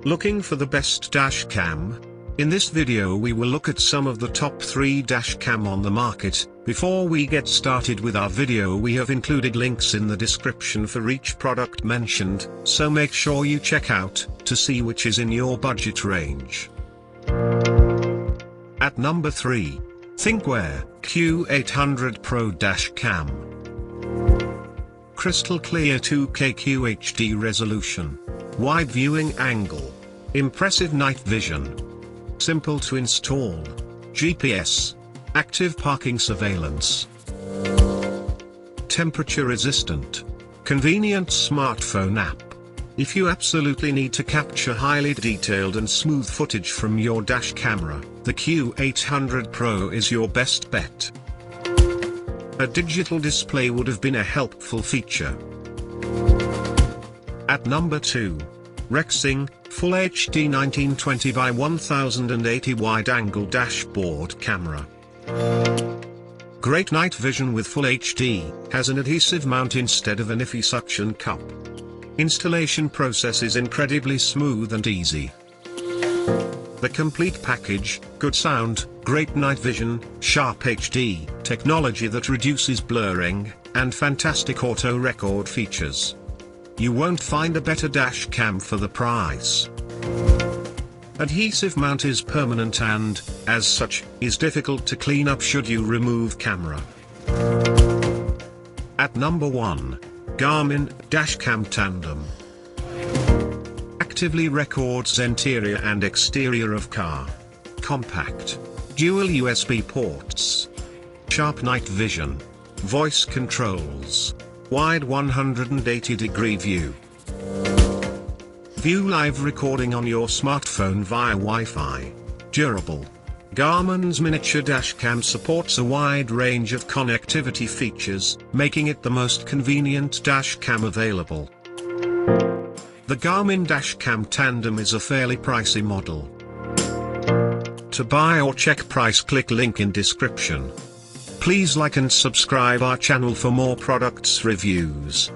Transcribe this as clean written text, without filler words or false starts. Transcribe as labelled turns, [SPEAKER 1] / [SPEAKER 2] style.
[SPEAKER 1] Looking for the best dash cam? In this video we will look at some of the top 3 dash cam on the market. Before we get started with our video, we have included links in the description for each product mentioned, so make sure you check out to see which is in your budget range. At number 3. Thinkware Q800 Pro Dash Cam. Crystal clear 2K QHD resolution. Wide viewing angle. Impressive night vision. Simple to install. GPS. Active parking surveillance. Temperature resistant. Convenient smartphone app. If you absolutely need to capture highly detailed and smooth footage from your dash camera, the Q800 Pro is your best bet. A digital display would have been a helpful feature. At number 2. Rexing Full HD 1920 by 1080 wide-angle dashboard camera. Great night vision with Full HD, has an adhesive mount instead of an iffy suction cup. Installation process is incredibly smooth and easy. The complete package: good sound, great night vision, sharp HD, technology that reduces blurring, and fantastic auto record features. You won't find a better dash cam for the price. Adhesive mount is permanent and, as such, is difficult to clean up should you remove camera. At number 1. Garmin Dashcam Tandem. Actively records interior and exterior of car. Compact. Dual USB ports. Sharp night vision. Voice controls. Wide 180-degree view. View live recording on your smartphone via Wi-Fi. Durable. Garmin's miniature dashcam supports a wide range of connectivity features, making it the most convenient dashcam available. The Garmin Dashcam Tandem is a fairly pricey model. To buy or check price, click link in description. Please like and subscribe our channel for more products reviews.